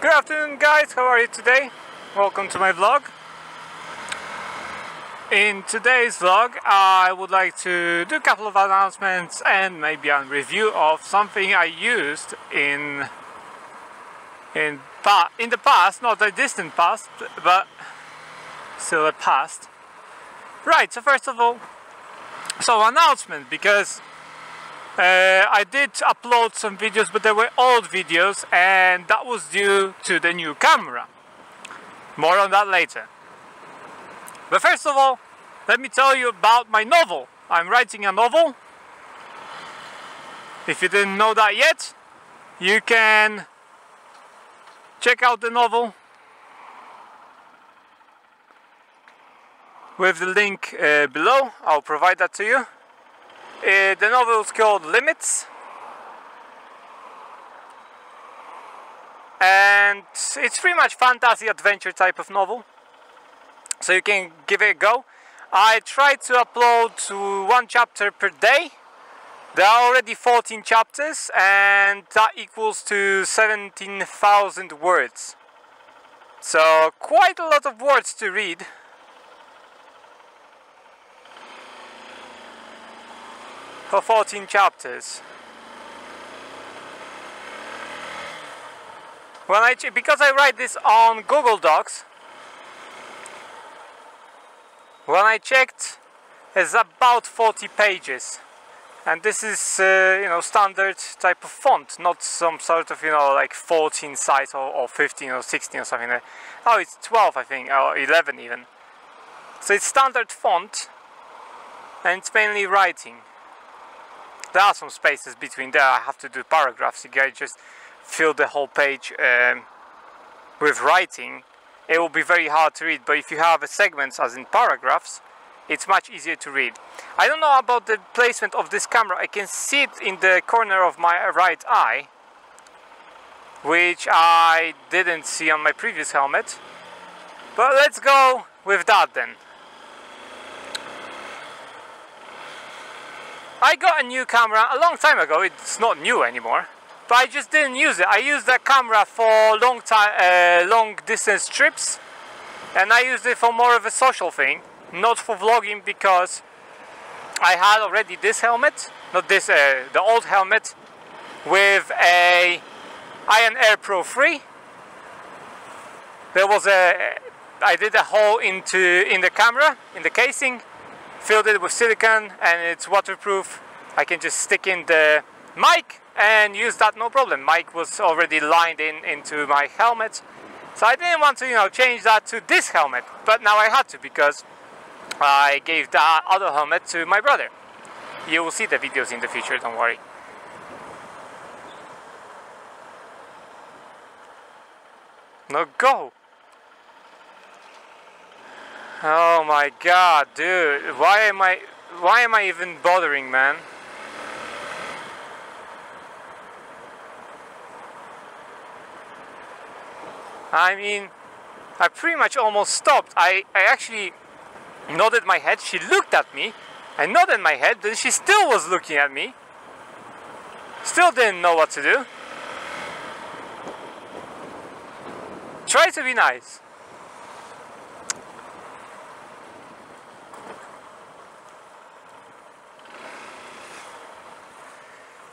Good afternoon guys, how are you today? Welcome to my vlog. In today's vlog I would like to do a couple of announcements and maybe a review of something I used in the past, not a distant past, but still a past. Right, so first of all, announcement, because I did upload some videos, but they were old videos, and that was due to the new camera. More on that later. But first of all, let me tell you about my novel. I'm writing a novel. If you didn't know that yet, you can check out the novel with the link below. I'll provide that to you. The novel is called Limits, and it's pretty much fantasy adventure type of novel, so you can give it a go. I try to upload one chapter per day. There are already 14 chapters, and that equals to 17,000 words, so quite a lot of words to read. For 14 chapters. Because I write this on Google Docs, when I checked, it's about 40 pages, and this is standard type of font, not some sort of like 14 size or 15 or 16 or something like that. Oh, it's 12 I think, or 11 even. So it's standard font, and it's mainly writing. There are some spaces between there. I have to do paragraphs. You guys just fill the whole page with writing. It will be very hard to read, but if you have segments as in paragraphs, it's much easier to read. I don't know about the placement of this camera. I can see it in the corner of my right eye, which I didn't see on my previous helmet. But let's go with that then. I got a new camera a long time ago. It's not new anymore, but I just didn't use it. I used that camera for long distance trips, and I used it for more of a social thing, not for vlogging, because I had already this helmet, not this, the old helmet with a Iron Air Pro 3. There was I did a hole in the camera, in the casing, filled it with silicone, and it's waterproof. I can just stick in the mic and use that no problem. Mic was already lined into my helmet, so I didn't want to change that to this helmet, but now I had to, because I gave that other helmet to my brother. You will see the videos in the future, don't worry. Now go! Oh my god, dude, why am I even bothering, man? I mean, I pretty much almost stopped. I actually nodded my head. She looked at me. I nodded my head, then she still was looking at me. Still didn't know what to do. Try to be nice.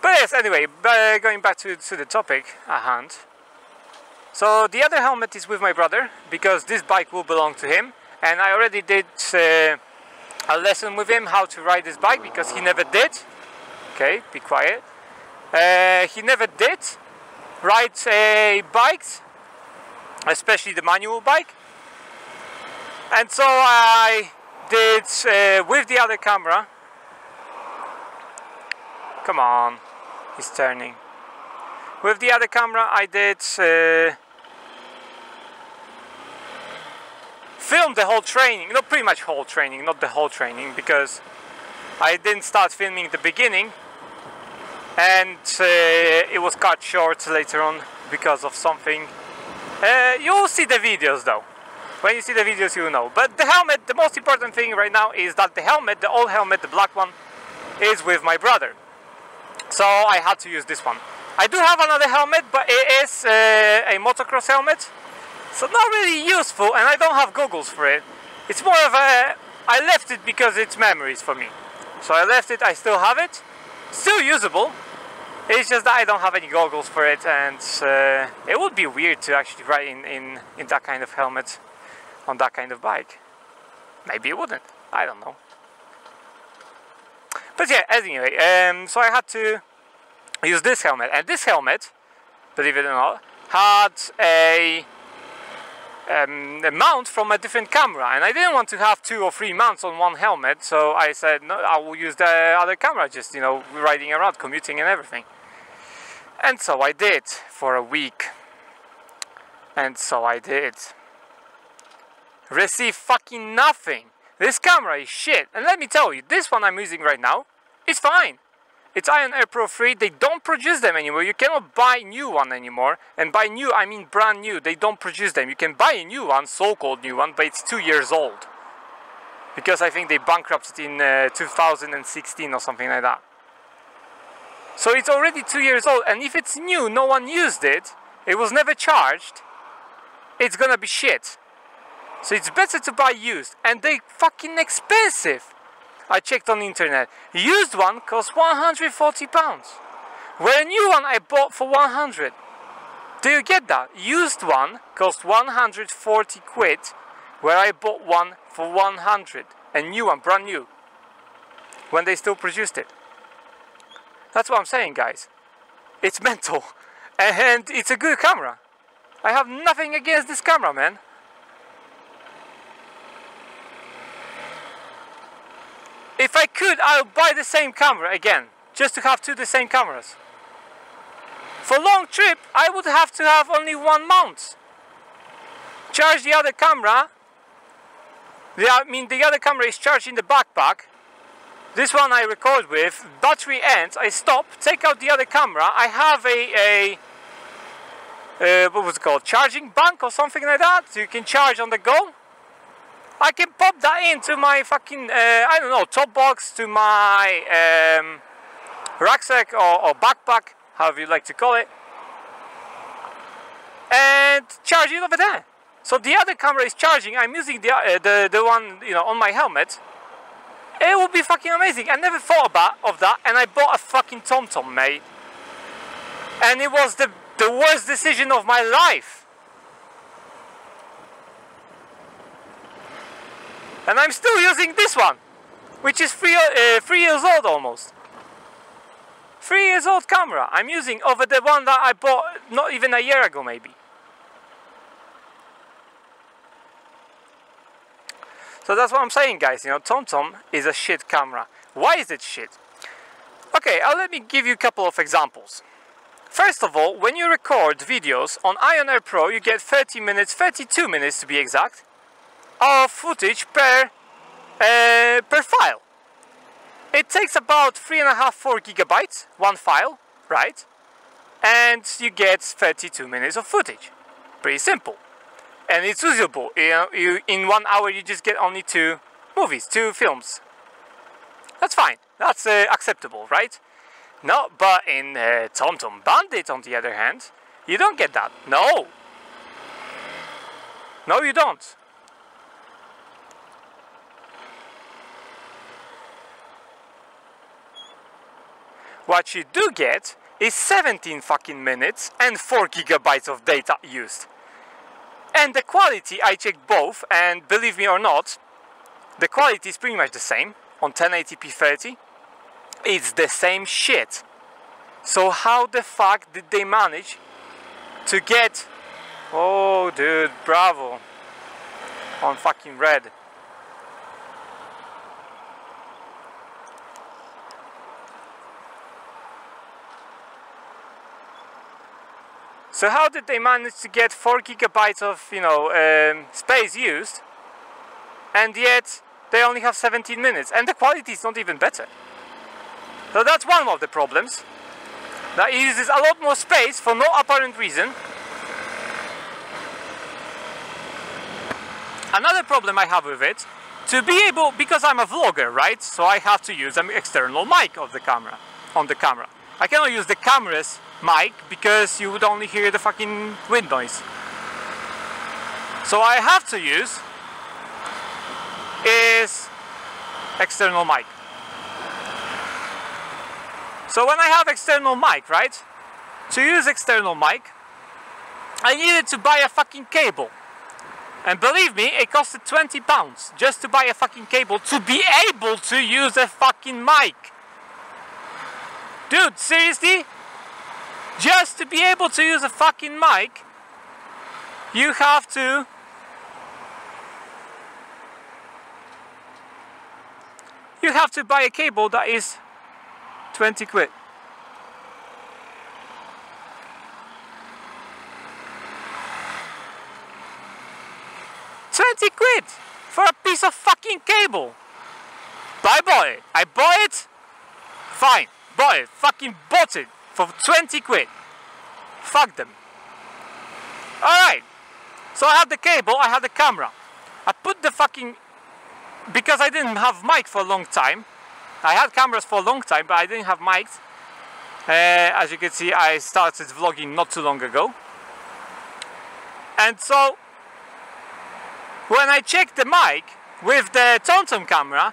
But yes, anyway, going back to the topic at hand. So the other helmet is with my brother, because this bike will belong to him, and I already did a lesson with him how to ride this bike, because he never did. Okay, be quiet. He never did ride a bike, especially the manual bike, and so I did with the other camera. Come on. He's turning. With the other camera I did film the whole training, not pretty much whole training, not the whole training, because I didn't start filming the beginning, and it was cut short later on because of something. You'll see the videos though. When you see the videos you'll know. But the helmet, the most important thing right now is that the helmet, the old helmet, the black one, is with my brother. So I had to use this one. I do have another helmet, but it is a motocross helmet, so not really useful, and I don't have goggles for it. It's more of a... I left it because it's memories for me. So I left it, I still have it. Still usable. It's just that I don't have any goggles for it, and it would be weird to actually ride in that kind of helmet on that kind of bike. Maybe it wouldn't. I don't know. But yeah, anyway, so I had to use this helmet, and this helmet, believe it or not, had a mount from a different camera, and I didn't want to have 2 or 3 mounts on one helmet, so I said no, I will use the other camera, just, you know, riding around, commuting and everything. And so I did for a week, and so I did. Receive fucking nothing. This camera is shit, and let me tell you, this one I'm using right now is fine. It's Ion Air Pro 3, they don't produce them anymore, you cannot buy new one anymore, and by new I mean brand new, they don't produce them. You can buy a new one, so-called new one, but it's 2 years old. Because I think they bankrupted in 2016 or something like that. So it's already 2 years old, and if it's new, no one used it, it was never charged, it's gonna be shit. So it's better to buy used, and they're fucking expensive. I checked on the internet. Used one costs £140, where a new one I bought for 100. Do you get that? Used one cost 140 quid, where I bought one for 100. A new one, brand new, when they still produced it. That's what I'm saying, guys. It's mental, and it's a good camera. I have nothing against this camera, man. If I could, I'll buy the same camera again, just to have 2 the same cameras. For long trip, I would have to have only 1 mount. Charge the other camera. The other camera is charged in the backpack. This one I record with, battery ends, I stop, take out the other camera. I have what was it called, charging bank or something like that, so you can charge on the go. I can pop that into my fucking, I don't know, top box, to my rucksack or backpack, however you like to call it, and charge it over there. So the other camera is charging, I'm using the one, you know, on my helmet. It would be fucking amazing. I never thought of that, and I bought a fucking TomTom, mate. And it was the worst decision of my life. And I'm still using this one, which is 3 years old almost. 3 years old camera I'm using over the one that I bought not even a year ago, maybe. So that's what I'm saying, guys. You know, TomTom is a shit camera. Why is it shit? Okay, let me give you a couple of examples. First of all, when you record videos on Ion Air Pro, you get 30 minutes, 32 minutes to be exact, of footage per file. It takes about 3.5–4 gigabytes, one file, right? And you get 32 minutes of footage. Pretty simple. And it's usable. In 1 hour you just get only 2 movies, 2 films. That's fine. That's acceptable, right? No, but in TomTom Bandit, on the other hand, you don't get that. No. No, you don't. What you do get is 17 fucking minutes and 4 gigabytes of data used. And the quality, I checked both, and believe me or not, the quality is pretty much the same on 1080p 30. It's the same shit. So how the fuck did they manage to get... Oh dude, bravo. On fucking red. So how did they manage to get 4 gigabytes of, you know, space used, and yet they only have 17 minutes, and the quality is not even better? So that's one of the problems. That it uses a lot more space for no apparent reason. Another problem I have with it, to be able, because I'm a vlogger, right? So I have to use an external mic of the camera, on the camera. I cannot use the camera's mic because you would only hear the fucking wind noise. So I have to use is external mic. So when I have external mic, right? To use external mic, I needed to buy a fucking cable. And believe me, it costed £20 just to buy a fucking cable to be able to use a fucking mic. Dude, seriously? Just to be able to use a fucking mic, you have to buy a cable that is 20 quid. £20 for a piece of fucking cable. But I bought it. I bought it. Fine. Bought it. Fucking bought it for 20 quid. Fuck them. Alright. So I had the cable, I had the camera. I put the fucking... Because I didn't have mic for a long time. I had cameras for a long time, but I didn't have mics. As you can see, I started vlogging not too long ago. And so... when I checked the mic with the TomTom camera,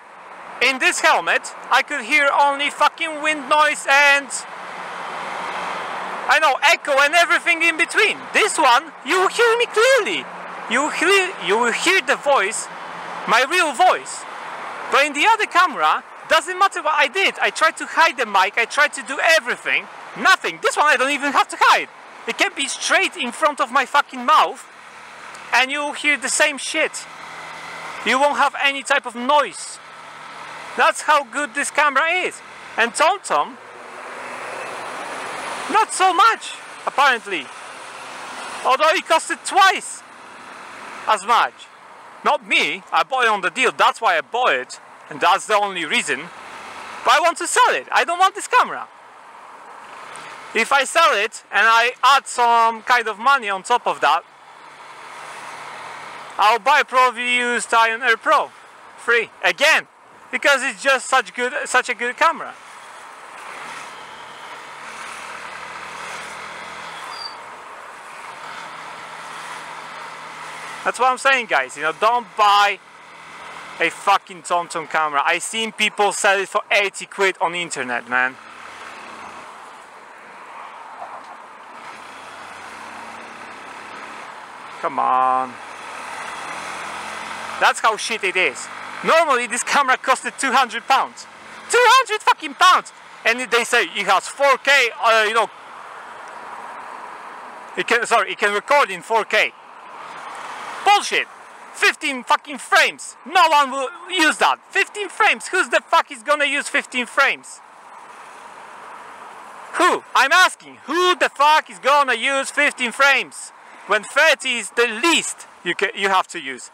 in this helmet, I could hear only fucking wind noise and... I know, echo and everything in between. This one, you will hear me clearly. You will hear the voice, my real voice. But in the other camera, doesn't matter what I did. I tried to hide the mic, I tried to do everything. Nothing. This one I don't even have to hide. It can be straight in front of my fucking mouth. And you'll hear the same shit. You won't have any type of noise. That's how good this camera is. And TomTom, not so much, apparently. Although it costed twice as much. Not me, I bought it on the deal, that's why I bought it. And that's the only reason. But I want to sell it, I don't want this camera. If I sell it and I add some kind of money on top of that, I'll buy probably used Ion Air Pro free again, because it's just such a good camera. That's what I'm saying, guys. You know, don't buy a fucking TomTom camera. I seen people sell it for 80 quid on the internet, man. Come on. That's how shit it is. Normally this camera costed £200. 200 fucking pounds! And they say it has 4K, you know, it can record in 4K. Bullshit! 15 fucking frames! No one will use that! 15 frames! Who's the fuck is gonna use 15 frames? Who? I'm asking, who the fuck is gonna use 15 frames? When 30 is the least you have to use.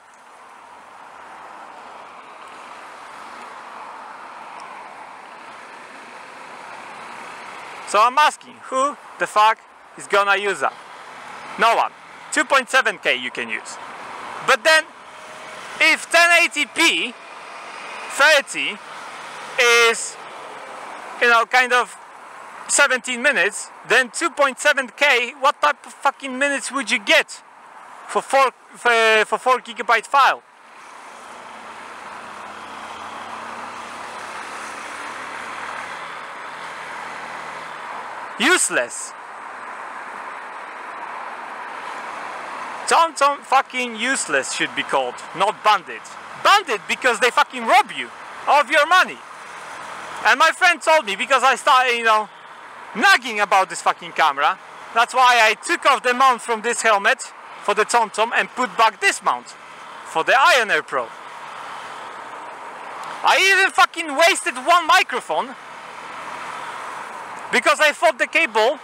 So I'm asking, who the fuck is gonna use that? No one. 2.7K you can use. But then, if 1080p 30 is, you know, kind of 17 minutes, then 2.7K, what type of fucking minutes would you get for 4 gigabyte file? Useless. TomTom fucking useless should be called, not bandit. Bandit because they fucking rob you of your money. And my friend told me, because I started, you know, nagging about this fucking camera, that's why I took off the mount from this helmet for the TomTom and put back this mount for the Ion Air Pro. I even fucking wasted one microphone because I thought the cable,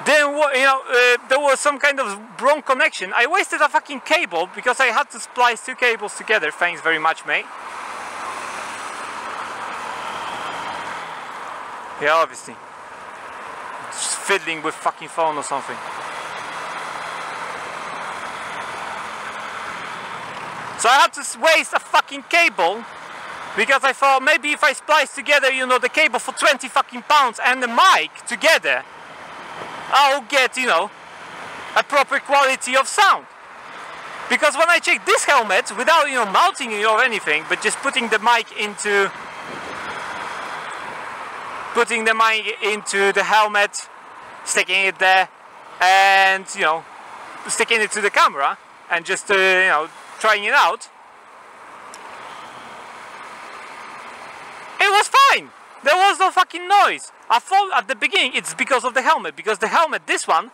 then, you know, there was some kind of wrong connection. I wasted a fucking cable because I had to splice two cables together. Thanks very much, mate. Yeah, obviously. Just fiddling with fucking phone or something. So I had to waste a fucking cable Because I thought maybe if I splice together, you know, the cable for 20 fucking pounds and the mic together, I'll get, you know, a proper quality of sound. Because when I check this helmet, without, you know, mounting it or anything, but just putting the mic into the helmet, sticking it there, and, you know, sticking it to the camera, and just, you know, trying it out, it was fine. There was no fucking noise. I thought at the beginning it's because of the helmet, because the helmet, this one,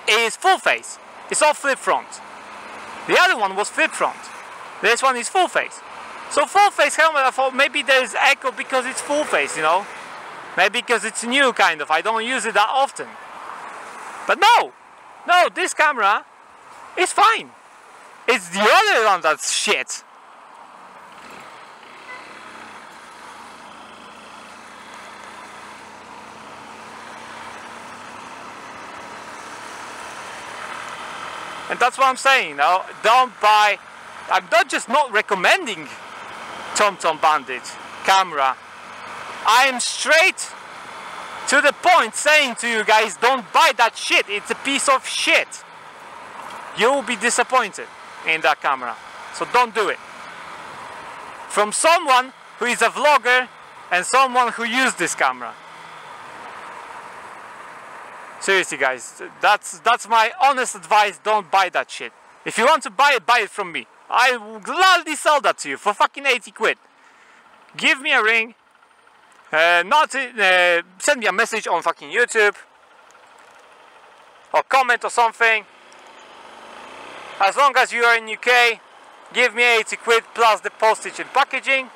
is full face. It's all flip front. The other one was flip front. This one is full face. So full face helmet, I thought maybe there's echo because it's full face, you know. Maybe because it's new, kind of. I don't use it that often. But no! No, this camera is fine. It's the other one that's shit. And that's what I'm saying, you know. Don't buy... I'm not just not recommending TomTom Bandit camera. I am straight to the point saying to you guys, don't buy that shit. It's a piece of shit. You will be disappointed in that camera. So don't do it. From someone who is a vlogger and someone who used this camera. Seriously guys, that's my honest advice. Don't buy that shit. If you want to buy it from me. I will gladly sell that to you for fucking 80 quid. Give me a ring. Send me a message on fucking YouTube. Or comment or something. As long as you are in UK, give me 80 quid plus the postage and packaging.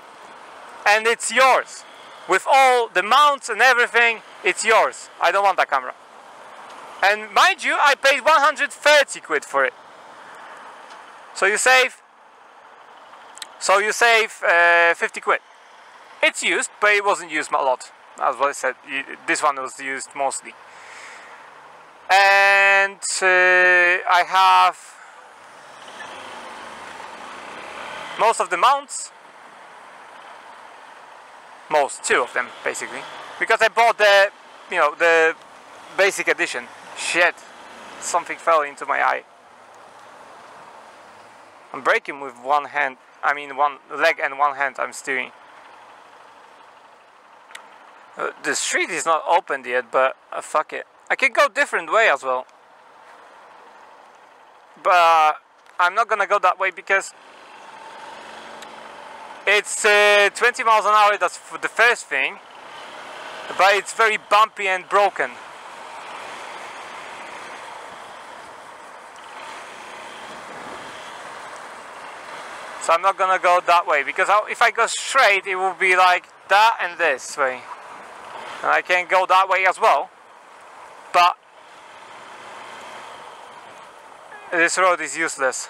And it's yours. With all the mounts and everything, it's yours. I don't want that camera. And mind you, I paid 130 quid for it. So you save 50 quid. It's used, but it wasn't used a lot. That's what I said. This one was used mostly. And I have most of the mounts. Two of them basically, because I bought the, you know, the basic edition. Shit, something fell into my eye. I'm braking with one hand, I mean one leg and one hand I'm steering. The street is not opened yet, but fuck it. I can go different way as well. But I'm not gonna go that way because it's 20 miles an hour, that's for the first thing. But it's very bumpy and broken. So I'm not gonna go that way, because if I go straight it will be like that and this way. And I can go that way as well. But this road is useless.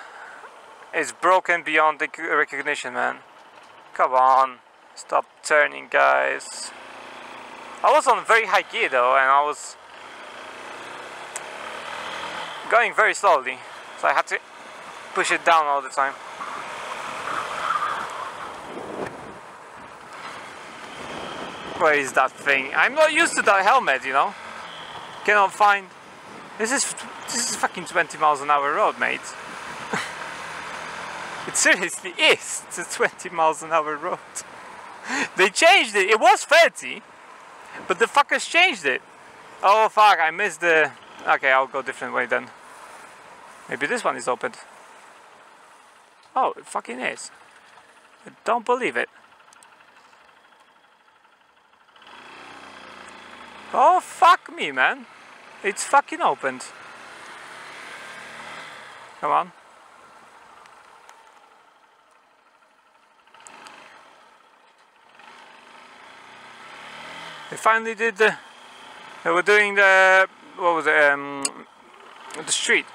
It's broken beyond the recognition, man. Come on. Stop turning, guys. I was on very high gear though, and I was going very slowly. So I had to push it down all the time. Where is that thing? I'm not used to that helmet, you know. Cannot find. This is fucking 20 miles an hour road, mate. It seriously is. It's a 20 miles an hour road. They changed it. It was 30, but the fuckers changed it. Oh fuck! I missed the. Okay, I'll go different way then. Maybe this one is opened. Oh, it fucking is. I don't believe it. Oh fuck me, man. It's fucking opened. Come on. They finally did the... They were doing the... What was it? The street.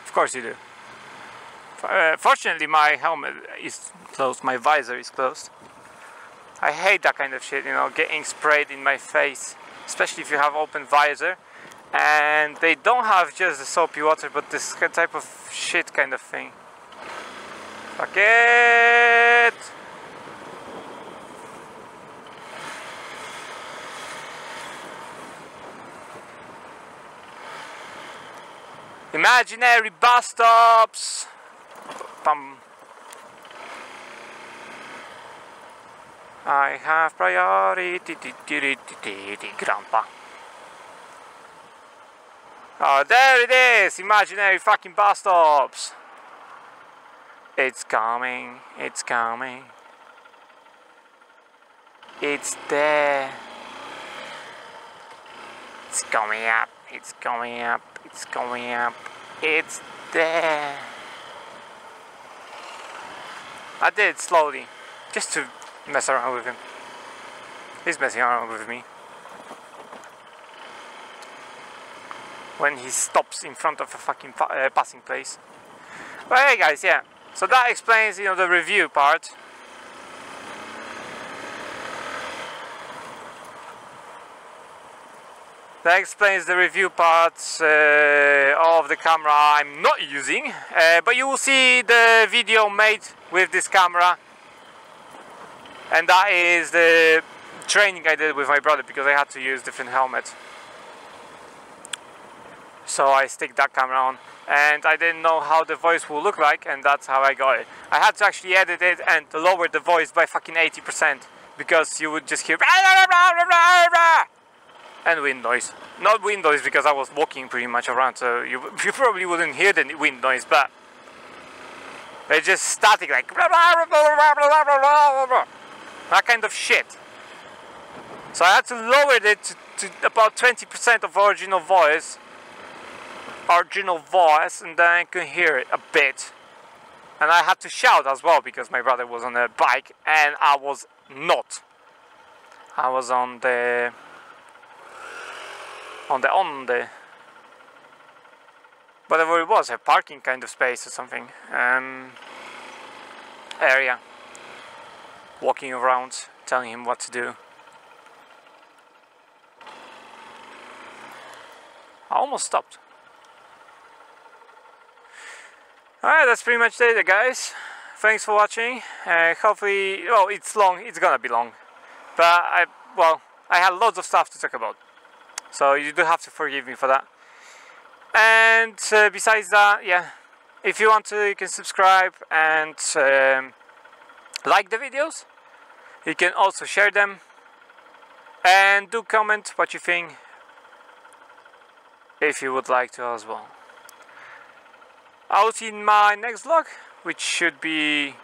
Of course you do. Fortunately my helmet is closed, my visor is closed. I hate that kind of shit, you know, getting sprayed in my face. Especially if you have open visor. And they don't have just the soapy water, but this type of shit kind of thing. Fuck it! Imaginary bus stops! Bum. I have priority, grandpa. Oh, there it is! Imaginary fucking bus stops! It's coming, it's coming. It's there. It's coming up, it's coming up, it's coming up. It's there. I did it slowly, just to mess around with him. He's messing around with me. When he stops in front of a fucking passing place. But hey guys, yeah. So that explains, you know, the review part. That explains the review parts of the camera I'm not using. But you will see the video made with this camera. And that is the training I did with my brother because I had to use different helmet. So I stick that camera on. And I didn't know how the voice will look like, and that's how I got it. I had to actually edit it and lower the voice by fucking 80% because you would just hear and wind noise. Not wind noise because I was walking pretty much around, so you probably wouldn't hear the wind noise, but it's just static, like that kind of shit. So I had to lower it to about 20% of original voice, and then I could hear it a bit. And I had to shout as well because my brother was on a bike and I was not. I was on the whatever it was, a parking kind of space or something, area, walking around telling him what to do. I almost stopped. Alright, that's pretty much it, guys. Thanks for watching. Hopefully, well, it's long, it's gonna be long. But I had loads of stuff to talk about. So you do have to forgive me for that. And besides that, yeah, if you want to, you can subscribe and like the videos. You can also share them. And do comment what you think, if you would like to as well. I'll see you in my next vlog, which should be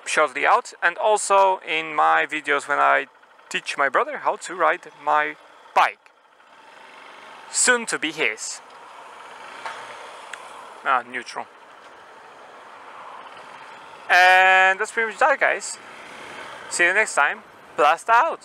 shortly out, and also in my videos when I teach my brother how to ride my bike. Soon to be his. Neutral. And that's pretty much that, guys. See you next time. Blast out!